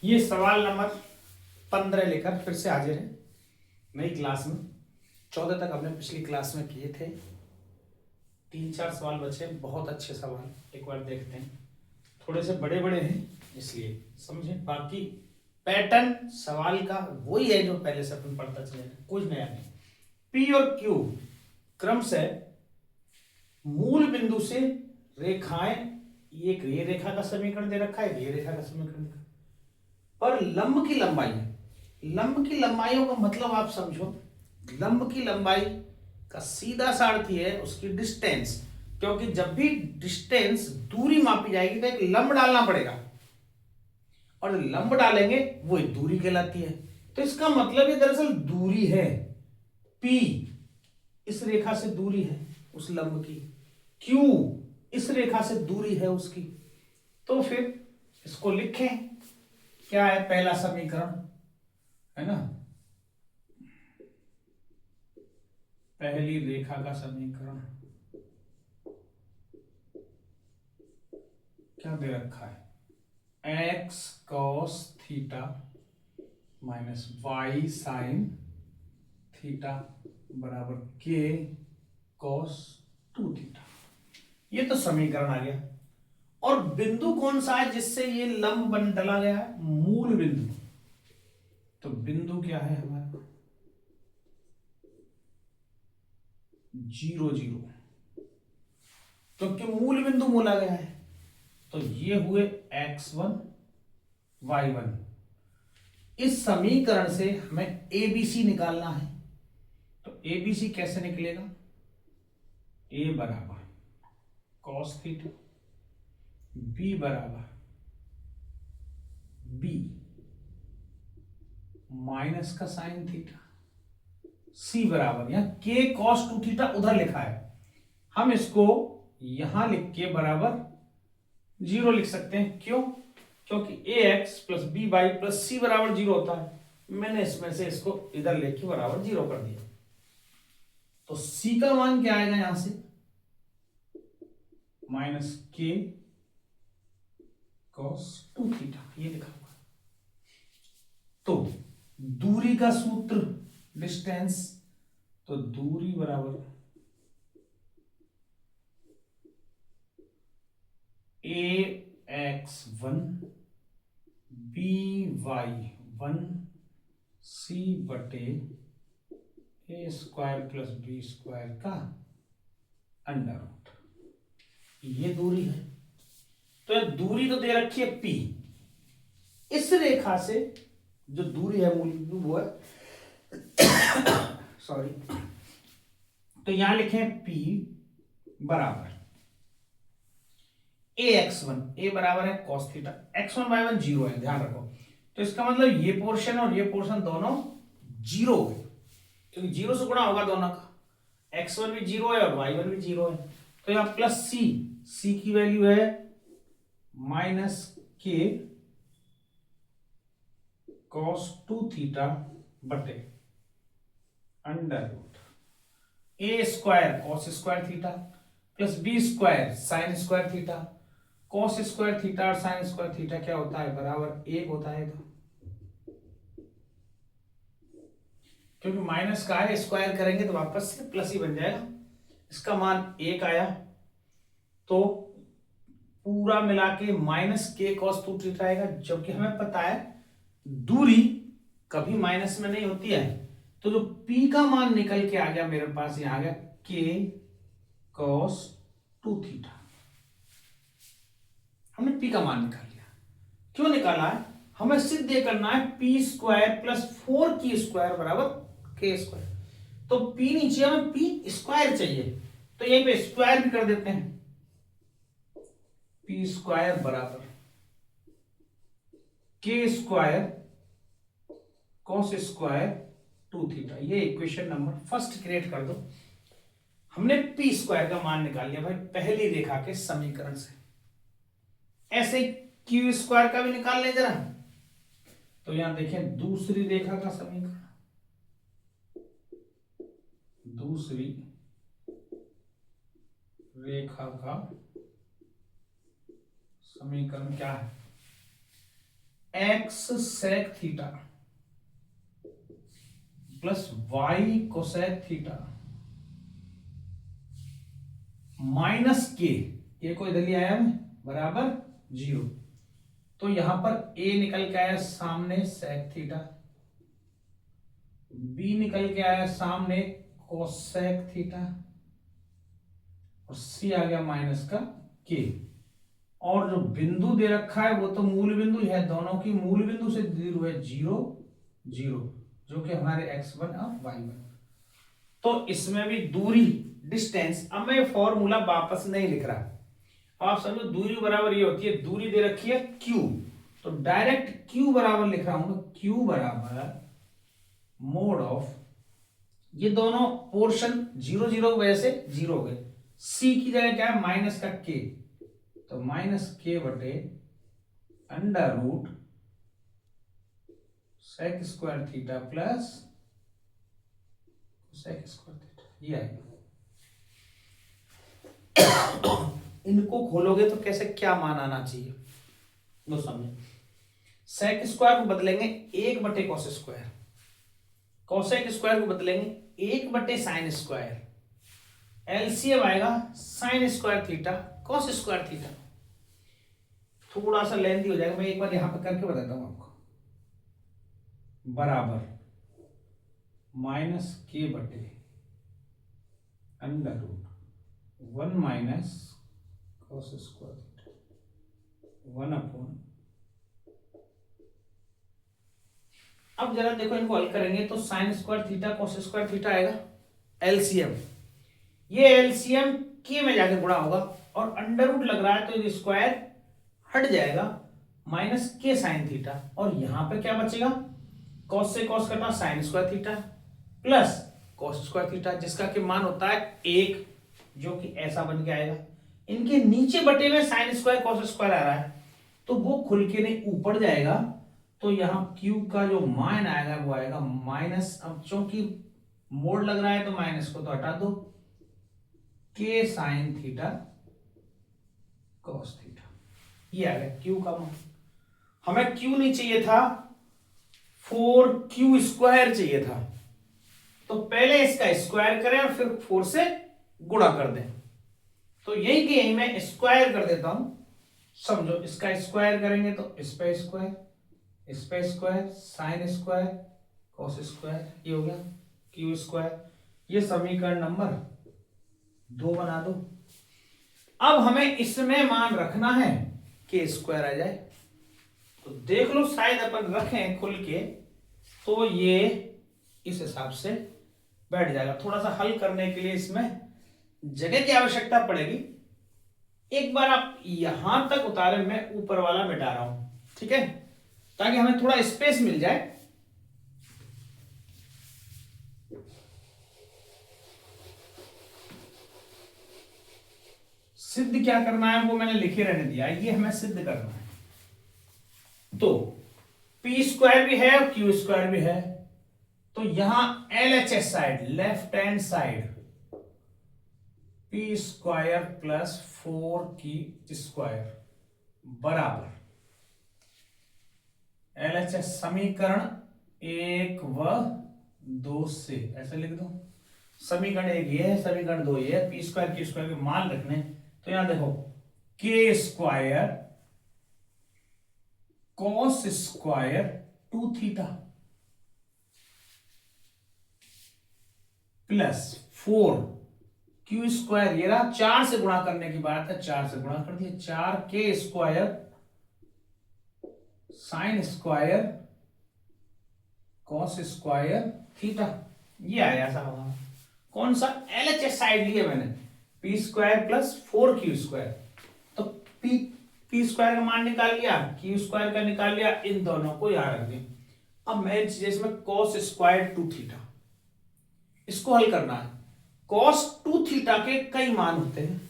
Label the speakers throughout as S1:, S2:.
S1: ये सवाल नंबर 15 लेकर फिर से हाजिर है नई क्लास में। 14 तक हमने पिछली क्लास में किए थे। 3-4 सवाल बचे, बहुत अच्छे सवाल, एक बार देखते हैं। थोड़े से बड़े बड़े हैं इसलिए समझे, बाकी पैटर्न सवाल का वही है जो पहले से अपन पढ़ता चले, कुछ नया नहीं। पी और क्यू क्रम से मूल बिंदु से रेखाएं, एक ये रेखा का समीकरण दे रखा है, ये रेखा का समीकरण दे रखा है, पर लंब की लंबाई, लंब की लंबाइयों का मतलब आप समझो, लंब की लंबाई का सीधा सा अर्थ ही है उसकी डिस्टेंस, क्योंकि जब भी डिस्टेंस दूरी मापी जाएगी तो एक लंब डालना पड़ेगा, और लंब डालेंगे वो दूरी कहलाती है। तो इसका मतलब ये दरअसल दूरी है, P इस रेखा से दूरी है उस लंब की, Q इस रेखा से दूरी है उसकी। तो फिर इसको लिखें, क्या है पहला समीकरण, है ना, पहली रेखा का समीकरण क्या दे रखा है, x cos theta minus y sine theta बराबर k cos 2 थीटा। ये तो समीकरण आ गया। और बिंदु कौन सा है जिससे ये लंब बन डला गया है, मूल बिंदु। तो बिंदु क्या है हमारा, 0 0, क्योंकि मूल बिंदु बोला गया है। तो ये हुए x1 y1। इस समीकरण से हमें ABC निकालना है। तो ABC कैसे निकलेगा, A बराबर cos थीटा, B बराबर B माइनस का साइन थीटा, C बराबर, यहां K cos 2 थीटा उधर लिखा है, हम इसको यहां लिख के बराबर 0 लिख सकते हैं। क्यों, क्योंकि ax plus B Y plus C बराबर 0 होता है। मैंने इसमें से इसको इधर लेके बराबर 0 कर दिया। तो c का मान क्या आएगा यहां से, माइनस के कॉस 2 थीटा, ये लिखा हुआ। तो दूरी का सूत्र डिस्टेंस, तो दूरी बराबर ax1 by1 c बटे ए स्क्वायर प्लस बी स्क्वायर का अंडर रूट, ये दूरी है। तो ये दूरी तो दे रखी है P, इस रेखा से जो दूरी है मूल बिंदु वो है सॉरी, तो यहां लिखें P बराबर ax1, a बराबर है cos थीटा, x1 y1 0 है, ध्यान रखो। तो इसका मतलब ये पोर्शन और ये पोर्शन दोनों 0 है, क्योंकि 0 से गुणा होगा दोनों का, x1 भी 0 है और y1 भी 0 है। तो यहां प्लस c की वैल्यू है माइनस के cos 2 थीटा बटे under root A square cos square theta plus B square sine square theta. cos square theta और साइन स्क्वायर थीटा क्या होता है, बराबर 1 होता है। तो क्योंकि माइनस का है, स्क्वायर करेंगे तो वापस से प्लस ही बन जाएगा। इसका मान 1 आया, तो पूरा मिला के माइनस के कॉस 2 थीटा आएगा, जबकि हमें पता है दूरी कभी माइनस में नहीं होती है। तो जो P का मान निकल के आ गया मेरे पास, यहां आ गया के कॉस 2 थीटा। हमने P का मान निकाल लिया। क्यों निकाला है, हमें सिद्ध ये करना है पी स्क्वायर प्लस 4 की स्क्वायर बराबर के स्क्वायर। तो P नीचे, हमें P स्क्वायर चाहिए, तो यहीं पे स्क्वायर भी कर देते हैं। पी स्क्वायर बराबर के स्क्वायर कॉस स्क्वायर 2 थीटा, ये इक्वेशन नंबर फर्स्ट क्रिएट कर दो। हमने पी स्क्वायर का मान निकाल लिया भाई पहली रेखा के समीकरण से। ऐसे क्यू स्क्वायर का भी निकाल ले जरा। तो यहां देखें दूसरी रेखा का समीकरण, दूसरी रेखा का समीकरण क्या है, x sec theta plus y cosec theta minus के को इधर लिया आया बराबर 0। तो यहां पर ए निकल के आया सामने सेक थीटा, बी निकल के आया सामने कोसेक थीटा और सी आ गया माइनस का के। और जो बिंदु दे रखा है वो तो मूल बिंदु है, दोनों की मूल बिंदु से दूर हुए 0 0 जो कि हमारे x1 और y1। तो इसमें भी दूरी डिस्टेंस, अब मैं फॉर्मूला वापस नहीं लिख रहा, आप समझो दूरी बराबर ये होती है, दूरी दे रखी है q, तो डायरेक्ट q बराबर लिख रहा हूं, q बराबर मोड ऑफ, ये दोनों पोर्शन 0 0 की वजह से 0 हो गए, c की जगह क्या है माइनस का k, तो माइनस के बटे under root sec square theta plus sec square theta, ये आएगा। इनको खोलोगे तो कैसे क्या मान आना चाहिए वो समझो। सेक स्क्वायर को बदलेंगे 1 बटे कॉस स्क्वायर, कॉसेक स्क्वायर को बदलेंगे 1 बटे साइन स्क्वायर, एलसीएम आएगा sign square theta cos square theta. थोड़ा सा लेंथी हो जाएगा, मैं एक बार यहां पर करके बताता हूं आपको, बराबर माइनस के बटे under root 1 minus cos square theta 1 upon. अब जरा देखो इनको हल करेंगे तो sine square theta cos square theta आएगा एलसीएम, ये एलसीएम के में जाके गुणा होगा और अंडर रूट लग रहा है तो ये स्क्वायर हट जाएगा माइनस के साइन थीटा, और यहां पे क्या बचेगा कॉस से कॉस कटा sign square theta plus cos square theta जिसका कि मान होता है 1, जो कि ऐसा बन के आएगा। इनके नीचे बटे में साइन स्क्वायर कॉस स्क्वायर आ रहा है तो वो खुल के नहीं ऊपर जाएगा, तो यहां Q का जो मान आएगा वो आएगा माइनस, अब चूंकि मोड लग रहा है तो माइनस को तो हटा दो, के साइन थीटा कॉस थीटा, ये आ गया Q का मान। हमें Q नहीं चाहिए था, 4Q स्क्वायर चाहिए था, तो पहले इसका स्क्वायर करें और फिर 4 से गुणा कर दें, तो यही कि यही मैं स्क्वायर कर देता हूं, समझो इसका स्क्वायर करेंगे तो इस पे square sine square cos square, ये हो गया Q स्क्वायर। ये समीकरण नंबर 2 बना दो। अब हमें इसमें मान रखना है के स्क्वायर आ जाए, तो देख लो शायद अपन रखें खुल के तो ये इस हिसाब से बैठ जाएगा। थोड़ा सा हल करने के लिए इसमें जगह की आवश्यकता पड़ेगी, एक बार आप यहां तक उतारे, मैं ऊपर वाला मिटा रहा हूं, ठीक है, ताकि हमें थोड़ा स्पेस मिल जाए। सिद्ध क्या करना है वो मैंने लिखे रहने दिया, ये हमें सिद्ध करना है। तो पी स्क्वायर भी है और क्यू स्क्वायर भी है, तो यहां LHS side left hand side P square plus 4 square बराबर एलएचएस समीकरण 1 व 2 से, ऐसे लिख दो। समीकरण 1 ये है, समीकरण 2 ये है, पी स्क्वायर क्यू स्क्वायर के मान रखने, तो यहां देखो के square cos square 2 theta plus 4 Q square, ये रहा 4 से गुणा करने की बात है, 4 से गुणा कर दिया, 4 के square sine square cos square theta, ये आया ऐसा होगा। कौन सा एलएचएस साइड लिए मैंने, P square plus 4 Q square, तो पी स्क्वायर का मान निकाल लिया, क्यू स्क्वायर का निकाल लिया, इन दोनों को यहां रख दें। अब मैं इसमें कॉस स्क्वायर 2 थीटा, इसको हल करना है। कॉस 2 थीटा के कई मान होते हैं,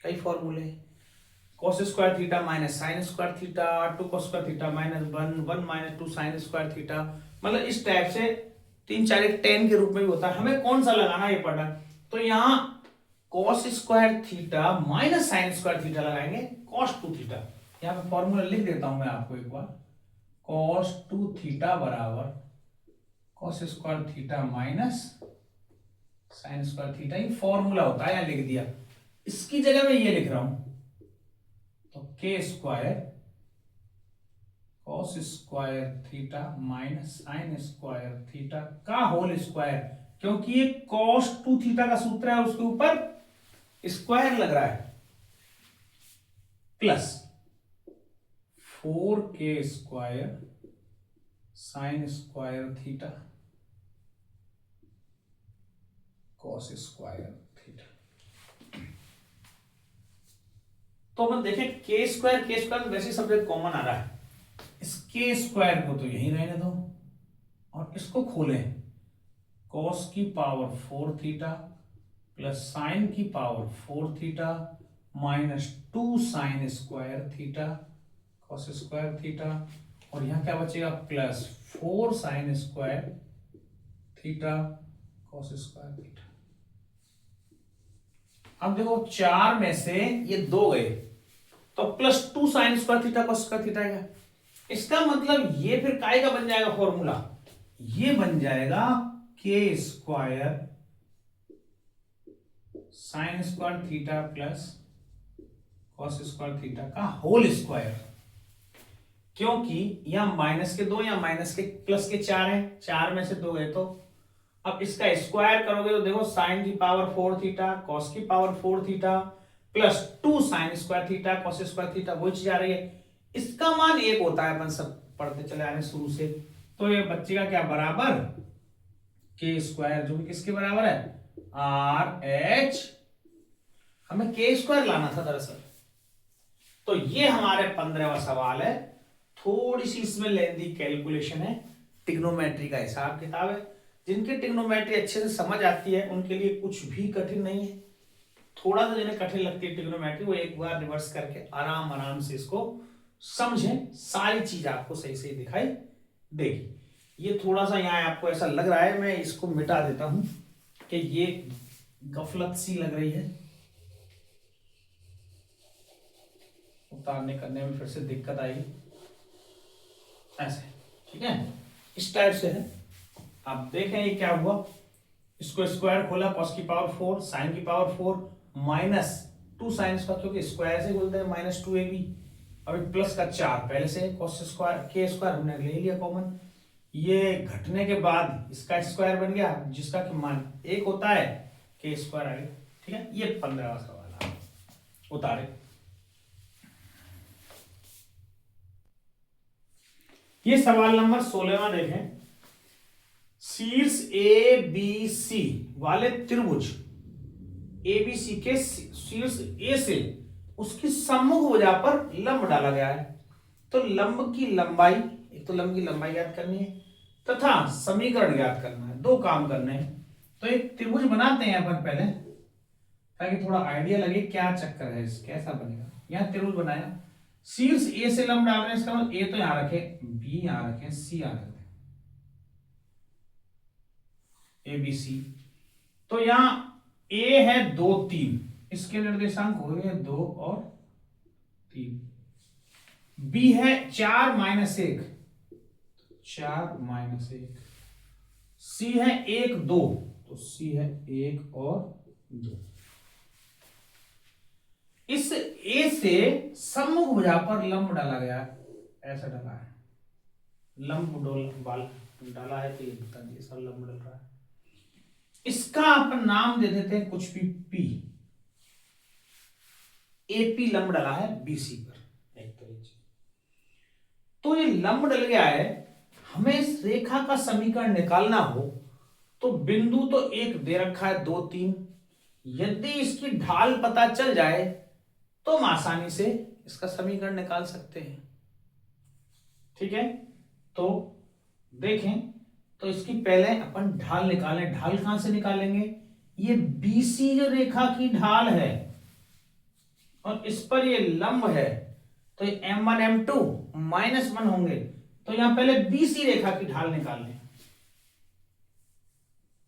S1: कई फॉर्मूले, cos square theta minus sign square theta, 2 cos square theta minus 1 minus 2 sign square theta, मतलब इस टाइप से 3 4 एक 10 के रूप में भी होता है। हमें कौन सा लगाना ये पड़ा, तो यहां cos square theta minus sign square theta लगाएंगे, कॉस 2 थीटा। यहां पे फॉर्मूला लिख देता हूं मैं आपको एक बार, cos 2 थीटा बराबर cos square theta minus sign square theta. ये फॉर्मूला होता है, यहां लिख दिया। इसकी जगह मैं ये लिख रहा हूं, तो के square cos square theta minus sign square theta का होल स्क्वायर, क्योंकि ये cos 2 थीटा का सूत्र है, उसके ऊपर स्क्वायर लग रहा है, plus 4k square sine square theta cos square theta. तो अपन देखें के स्क्वायर वैसे सब्जेक्ट कॉमन आ रहा है, इस के स्क्वायर को तो यही रहने दो और इसको खोलें, cos की पावर 4 थीटा प्लस साइन की power 4 theta minus 2 sign square theta cos square theta, और यहां क्या बचेगा plus 4 sign square theta cos square theta. अब देखो 4 में से ये 2 गए, तो plus 2 sign square theta cos square theta आएगा। इसका मतलब ये फिर काय का बन जाएगा फॉर्मूला, ये बन जाएगा के square sine square theta plus cos square theta का होल स्क्वायर, क्योंकि यहां माइनस के 2 या माइनस के प्लस के 4 है, 4 में से 2 गए, तो अब इसका स्क्वायर करोगे तो देखो साइन की पावर 4 थीटा cos की power 4 theta plus 2 sign square theta cos square theta, वो चीज आ रही है। इसका मान 1 होता है, अपन सब पढ़ते चले आ रहे हैं शुरू से, तो ये बच्चेगा क्या बराबर के स्क्वायर, जो कि किसके बराबर है आर एच, हमें के स्क्वायर लाना था दरअसल। तो ये हमारे 15वां सवाल है। थोड़ी सी इसमें लेंदी कैलकुलेशन है, ट्रिग्नोमेट्री का हिसाब किताब है। जिनकी ट्रिग्नोमेट्री अच्छे से समझ आती है उनके लिए कुछ भी कठिन नहीं है। थोड़ा सा जिन्हें कठिन लगती है ट्रिग्नोमेट्री, वो एक बार रिवर्स करके आराम आराम से इसको समझें, सारी चीज आपको सही सही दिखाई देगी। ये थोड़ा सा यहाँ आपको ऐसा लग रहा है, मैं इसको मिटा देता हूं कि ये गफलत सी लग रही है, उतारने करने में फिर से दिक्कत आएगी, ऐसे ठीक है, इस टाइप से है। आप देखें ये क्या हुआ, इसको स्क्वायर खोला cos की पावर 4 साइन की पावर 4 माइनस 2 साइन स्क्वायर, क्योंकि स्क्वायर से बोलते हैं माइनस 2ab, अभी प्लस का 4 पहले से cos स्क्वायर के स्क्वायर हमने ले लिया कॉमन, ये घटने के बाद इसका स्क्वायर बन गया, जिसका कि मान 1 होता है, के स्क्वायर आ गया। ठीक है, ये 15वां सवाल है, उतारे। ये सवाल नंबर 16वां देखें, शीर्ष ए बी सी वाले त्रिभुज एबीसी के शीर्ष ए से उसकी सम्मुख भुजा पर लंब डाला गया है। तो लंब की लंबाई, एक तो लंब की लंबाई याद करनी है तथा समीकरण याद करना है, 2 काम करने हैं। तो एक त्रिभुज बनाते हैं अपन पहले, ताकि थोड़ा आइडिया लगे क्या चक्कर है, कैसा बनेगा। यहां त्रिभुज बनाया, शीर्ष ए से लंब डाल रहे हैं, इसका मतलब ए तो यहां रखे, बी यहां रखे, सी यहां रखे, ए बी सी। तो यहां ए है 2 3, इसके निर्देशांक हो गए 2 और 3, बी है 4 माइनस 1, 4 माइनस 1, सी है 1 2, तो सी है 1 और 2। इस ए से सम्मुख भुजा पर लंब डाला गया, ऐसा डाला है, लंब डाला है, तो ये बता दिए सर लंब डल रहा है। इसका अपन नाम दे देते हैं कुछ भी पी, एपी लंब डला है बीसी पर, एक तरीके से। तो ये लंब डल गया है, हमें इस रेखा का समीकरण निकालना हो तो बिंदु तो एक दे रखा है 2 3, यदि इसकी ढाल पता चल जाए तो हम आसानी से इसका समीकरण निकाल सकते हैं। ठीक है, तो देखें, तो इसकी पहले अपन ढाल निकालें। ढाल कहां से निकालेंगे, ये बीसी जो रेखा की ढाल है और इस पर ये लंब है, तो ये m1 m2 -1 होंगे। तो यहां पहले बीसी रेखा की ढाल निकाल लें।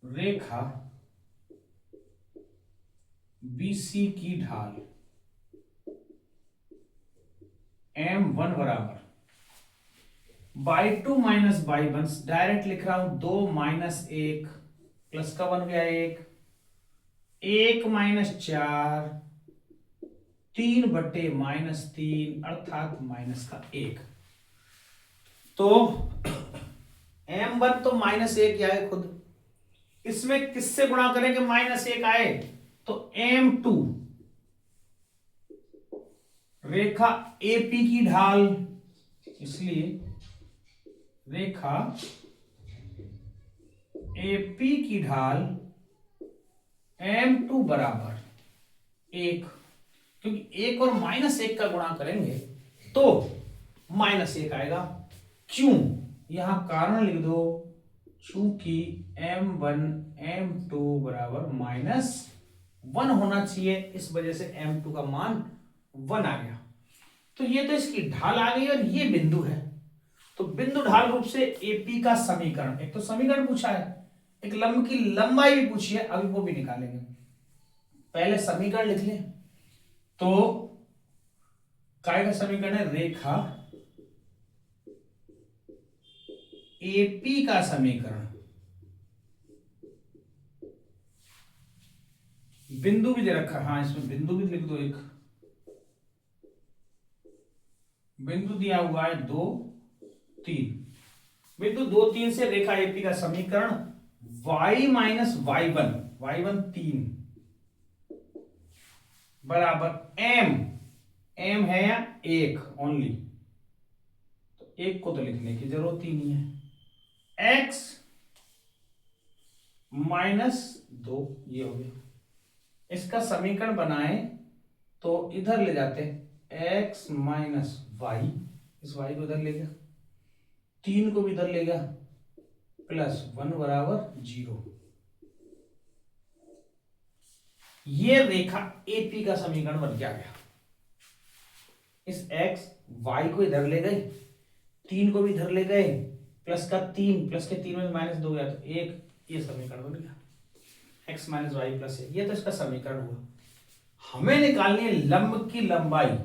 S1: रेखा बीसी की ढाल m1 बराबर y2 माइनस y1, डायरेक्ट लिख रहा हूं 2 माइनस 1 प्लस का बन गया 1 माइनस 4 3/-3 अर्थात माइनस का 1। तो m1 तो -1 आए खुद, इसमें किससे गुणा करेंगे -1 आए तो m2 रेखा AP की ढाल, इसलिए रेखा AP की ढाल m2 बराबर 1, क्योंकि 1 और -1 का गुणा करेंगे तो -1 आएगा। क्यों, यहां कारण लिख दो, चूंकि m1 m2 बराबर -1 होना चाहिए, इस वजह से m2 का मान 1 आ गया। तो ये तो इसकी ढाल आ गई और ये बिंदु है। तो बिंदु ढाल रूप से AP का समीकरण, एक तो समीकरण पूछा है, एक लंब की लंबाई भी पूछी है, अभी वो भी निकालेंगे। पहले समीकरण लिख लें। तो काय का समीकरण है, रेखा AP का समीकरण, बिंदु भी दे रखा है, हाँ इसमें बिंदु भी लिख दो, एक बिंदु दिया हुआ है 2 3, बिंदु 2 3 से रेखा AP का समीकरण y माइनस y1, y1 3 बराबर m है या 1 ओनली, तो 1 को तो लिखने की जरूरत ही नहीं है, x -2 ये हो गया। इसका समीकरण बनाए तो इधर ले जाते हैं x माइनस वाई, इस y को इधर ले गया, 3 को भी इधर ले गया, +1 बराबर 0। ये रेखा AP का समीकरण बन के आ गया। इस x y को इधर ले गए, 3 को भी इधर ले गए, प्लस का 3, प्लस के 3 में -2 गया तो 1, ये समीकरण बन गया x माइनस वाई प्लस 1। ये तो इसका समीकरण हुआ। हमें निकालनी है लंब की लंबाई।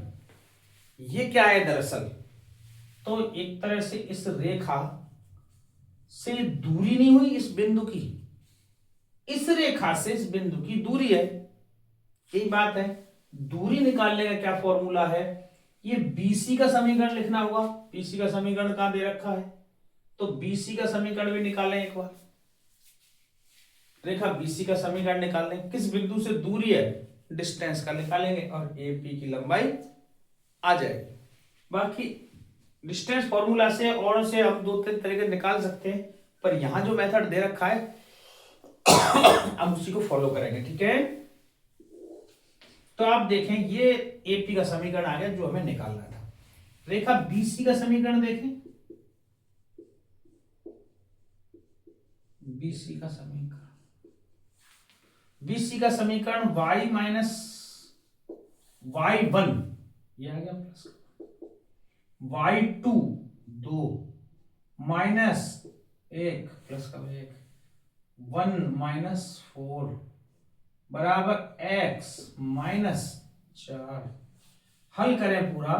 S1: ये क्या है दरअसल, तो एक तरह से इस रेखा से दूरी नहीं हुई इस बिंदु की, इस रेखा से इस बिंदु की दूरी है, यही बात है। दूरी निकालने का क्या फॉर्मूला है, ये BC का समीकरण लिखना होगा। BC का समीकरण कहां दे रखा है, तो BC का समीकरण भी निकालें एक बार। रेखा BC का समीकरण निकालने, किस बिंदु से दूरी है, डिस्टेंस का निकालेंगे और AP की लंबाई आ जाएगी। बाकी डिस्टेंस फॉर्मूला से और से हम 2-3 तरीके निकाल सकते हैं, पर यहां जो मेथड दे रखा है हम उसी को फॉलो करेंगे, ठीक है। तो आप देखें ये AP का समीकरण आ गया जो हमें निकालना था। रेखा BC का समीकरण देखें, BC का समीकरण, BC का समीकरण y माइनस y1 ये आ गया, प्लस y2 2 माइनस 1 प्लस का 1 -4 बराबर x -4। हल करें पूरा,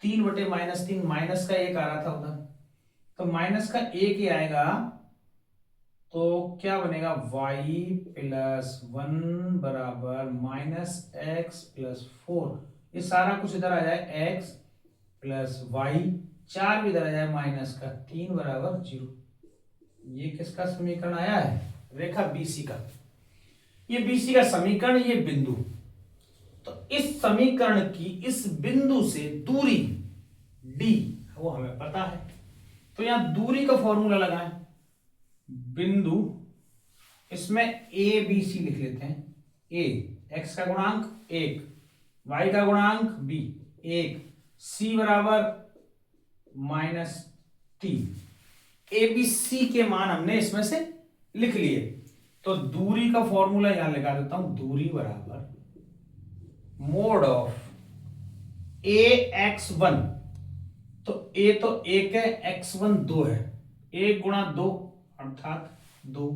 S1: 3/-3 माइनस का 1 आ रहा था उधर, तो माइनस का 1 ही आएगा, तो क्या बनेगा y+1 बराबर -x+4। ये सारा कुछ इधर आ जाए, x + y, 4 भी इधर आ जाए, -3 बराबर 0। ये किसका समीकरण आया है, रेखा BC का। ये BC का समीकरण, ये बिंदु, तो इस समीकरण की इस बिंदु से दूरी d वो हमें पता है, तो यहां दूरी का फॉर्मूला लगाएं। बिंदु, इसमें ABC लिख लेते हैं, a x का गुणांक 1, y का गुणांक b 1, c बराबर -3। ABC के मान हमने इसमें से लिख लिए, तो दूरी का फॉर्मूला यहां लगा देता हूं, दूरी बराबर मोड ऑफ ax1, तो a तो 1 है, x1 2 है, 1 गुणा 2 अर्थात 2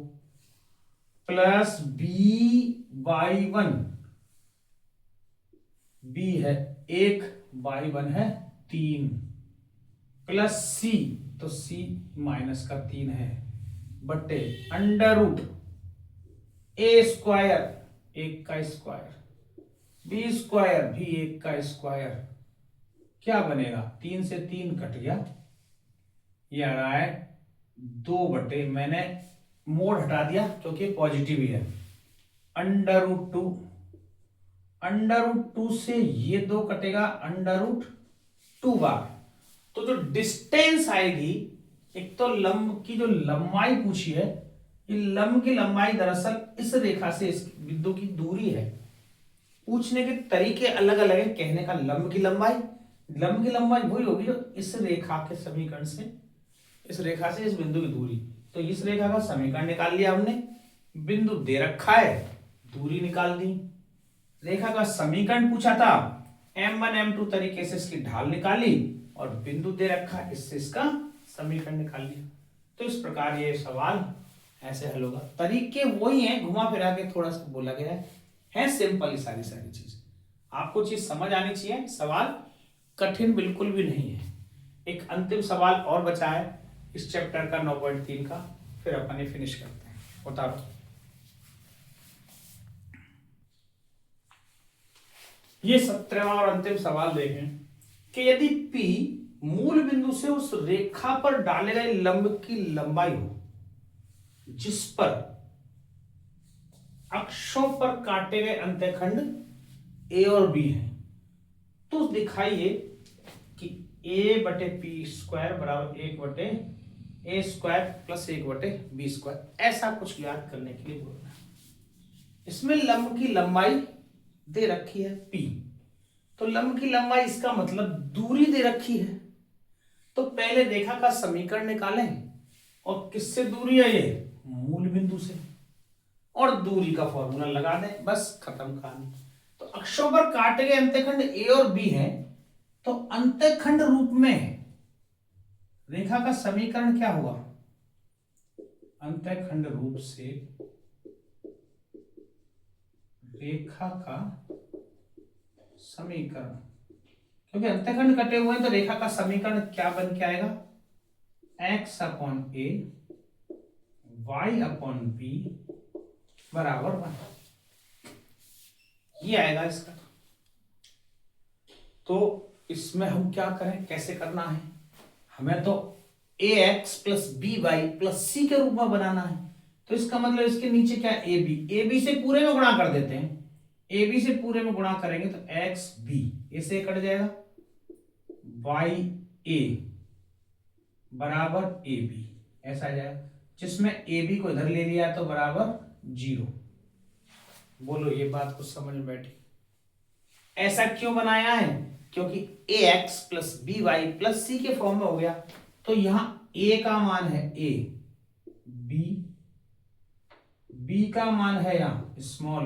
S1: प्लस by1, b है 1, y1 है 3, प्लस c तो c माइनस का 3 है बटे अंडर रूट ए स्क्वायर 1 का स्क्वायर बी स्क्वायर भी 1 का स्क्वायर, क्या बनेगा 3 से 3 कट गया, ये आ रहा है 2 बटे, मैंने मोड हटा दिया क्योंकि पॉजिटिव ही है, अंडर रूट टू से ये 2 कटेगा अंडर रूट 2 बार। तो जो डिस्टेंस आएगी, एक तो लंब की जो लंबाई पूछी है, ये लंब की लंबाई दरअसल इस रेखा से इस बिंदु की दूरी है। पूछने के तरीके अलग अलग है, कहने का लंब की लंबाई वही होगी जो इस रेखा के समीकरण से, इस रेखा से इस बिंदु की दूरी। तो इस रेखा का समीकरण निकाल लिया हमने, बिंदु दे रखा है, दूरी निकाल दी। रेखा का समीकरण पूछा था, m1 m2 तरीके से इसकी ढाल निकाली और बिंदु दे रखा है, इससे इसका समीकरण निकाल लिया। तो इस प्रकार ये सवाल ऐसे हल होगा। तरीके वही हैं, घुमा फिरा के थोड़ा सा बोला गया है सिंपल ही सारी चीज। आपको चीज समझ आनी चाहिए, सवाल कठिन बिल्कुल भी नहीं है। एक अंतिम सवाल और बचा है इस चैप्टर का 9.3 का, फिर अपन ये फिनिश करते हैं। बता दो, ये 17वां और अंतिम सवाल देखें कि यदि P मूल बिंदु से उस रेखा पर डाले गए लंब की लंबाई हो जिस पर अक्षों पर काटे गए अंतःखंड A और B हैं, तो दिखाइए कि A बटे पी स्क्वायर बराबर 1 बटे ए स्क्वायर प्लस 1 बटे बी स्क्वायर, ऐसा कुछ याद करने के लिए बोलना है। इसमें लंब की लंबाई दे रखी है P, तो लंब की लंबाई इसका मतलब दूरी दे रखी है। तो पहले रेखा का समीकरण निकालें, और किससे दूरी है ये, मूल बिंदु से, और दूरी का फॉर्मूला लगा दें, बस खत्म कहानी। तो अक्षों पर काटे गए अंतःखंड ए और बी हैं, तो अंतःखंड रूप में रेखा का समीकरण क्या हुआ, अंतःखंड रूप से रेखा का समीकरण, क्योंकि अंतःखंड कटे हुए हैं तो रेखा का समीकरण क्या बन के आएगा, x अपॉन ए y अपॉन बी बराबर 1, ये आएगा इसका। तो इसमें हम क्या करें, कैसे करना है, हमें तो ax plus B Y plus C के रूप में बनाना है। तो इसका मतलब इसके नीचे क्या, ए बी से पूरे में गुणा कर देते हैं, ए बी से पूरे में गुणा करेंगे तो एक्स बी इसे कट जाएगा, वाई ए बराबर ए बी ऐसा आ जाएगा, जिसमें ए बी को इधर ले लिया तो बराबर 0। बोलो ये बात कुछ समझ में बैठी। ऐसा क्यों बनाया है, क्योंकि A X plus B Y plus C के फॉर्म में हो गया। तो यहां ए का मान है ए, बी का मान है यहां स्मॉल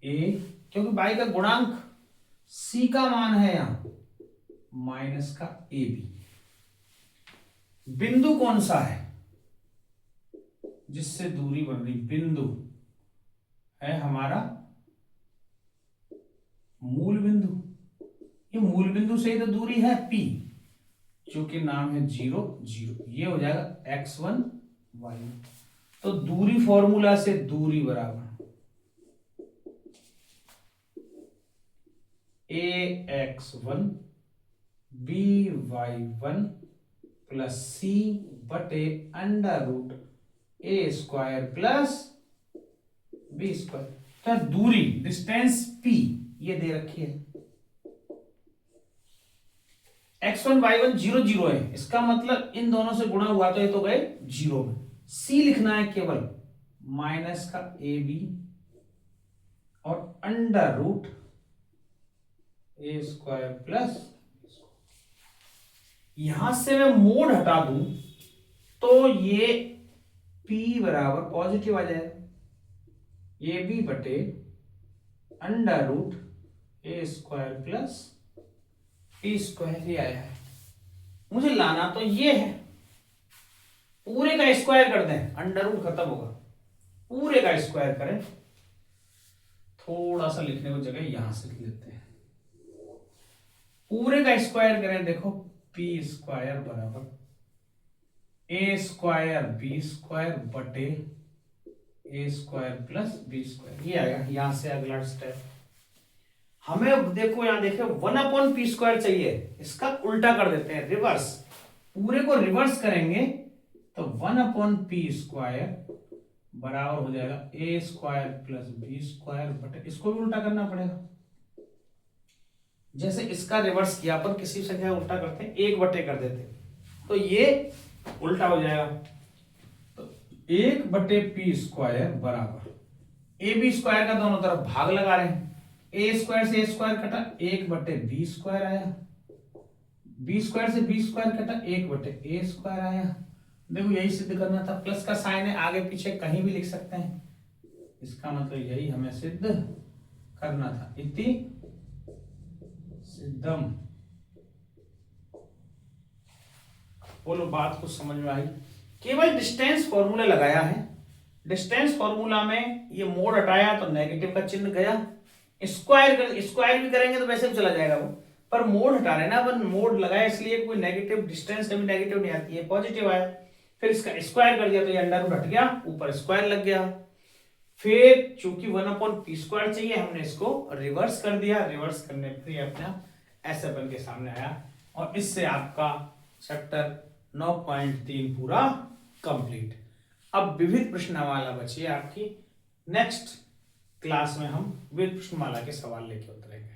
S1: ए, क्योंकि बाई का गुणांक, सी का मान है यहां माइनस का ए बी। बिंदु कौन सा है जिससे दूरी बन रही, बिंदु है हमारा मूल बिंदु, ये मूल बिंदु से ही तो दूरी है P, जो कि नाम है 0 0, ये हो जाएगा x1 y1। तो दूरी फॉर्मूला से दूरी बराबर ax1 by1 प्लस सी बटे under root A square plus B square. तो दूरी डिस्टेंस P ये दे रखी है, x1 y1 0 0 है, इसका मतलब इन दोनों से गुणा हुआ तो ये तो गए 0 में। C लिखना है केवल माइनस का ए बी और under root A square plus, यहां से मैं मोड हटा दूं तो ये P बराबर पॉजिटिव आ जाएगा, ए बी बटे under root A square plus T square ही आया है। मुझे लाना तो ये है, पूरे का स्क्वायर कर दें, अंडर रूट खत्म होगा, पूरे का स्क्वायर करें। थोड़ा सा लिखने को जगह यहां से लिख लेते हैं, पूरे का स्क्वायर करें, देखो पी स्क्वायर बराबर ए स्क्वायर बी स्क्वायर बटे ए स्क्वायर प्लस बी स्क्वायर, ये आएगा। यहां से अगला स्टेप हमें देखो, यहां देखो 1/p स्क्वायर चाहिए, इसका उल्टा कर देते हैं, रिवर्स, पूरे को रिवर्स करेंगे तो 1/p स्क्वायर बराबर हो जाएगा ए स्क्वायर प्लस बी स्क्वायर बटे, इसको भी उल्टा करना पड़ेगा। जैसे इसका रिवर्स किया अपन किसी संख्या का उल्टा करते हैं, 1/, कर देते हैं तो ये उल्टा हो जाएगा। तो 1/p स्क्वायर बराबर ए बी स्क्वायर का दोनों तरफ भाग लगा रहे हैं, ए स्क्वायर से ए स्क्वायर कटा, 1/b स्क्वायर आया, बी स्क्वायर से बी स्क्वायर कटा, 1/a स्क्वायर आया। देखो यही सिद्ध करना था, प्लस का साइन है, आगे पीछे कहीं भी लिख सकते हैं, इसका मतलब यही हमें सिद्ध करना था। इति सिद्धम। बोलो बात कुछ समझ में आई? केवल डिस्टेंस फॉर्मूला लगाया है, डिस्टेंस फॉर्मूला में ये मोड हटाया तो नेगेटिव का चिन्ह गया, स्क्वायर भी करेंगे तो वैसे भी चला जाएगा वो, पर मोड हटा रहे ना अपन, मोड लगाया इसलिए कोई नेगेटिव, डिस्टेंस कभी नेगेटिव नहीं आती है, पॉजिटिव आया। फिर इसका स्क्वायर कर दिया तो ये अंडर रूट हट गया, ऊपर स्क्वायर लग गया। फिर चूंकि 1/p स्क्वायर चाहिए, हमने इसको रिवर्स कर दिया, रिवर्स करने पर ये अपना ऐसे बन के सामने आया। और इससे आपका चैप्टर 9.3 पूरा कंप्लीट। अब विविध प्रश्नमाला बची है आपकी, नेक्स्ट क्लास में हम विविध प्रश्नमाला के सवाल लेके उतरेंगे।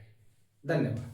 S1: धन्यवाद।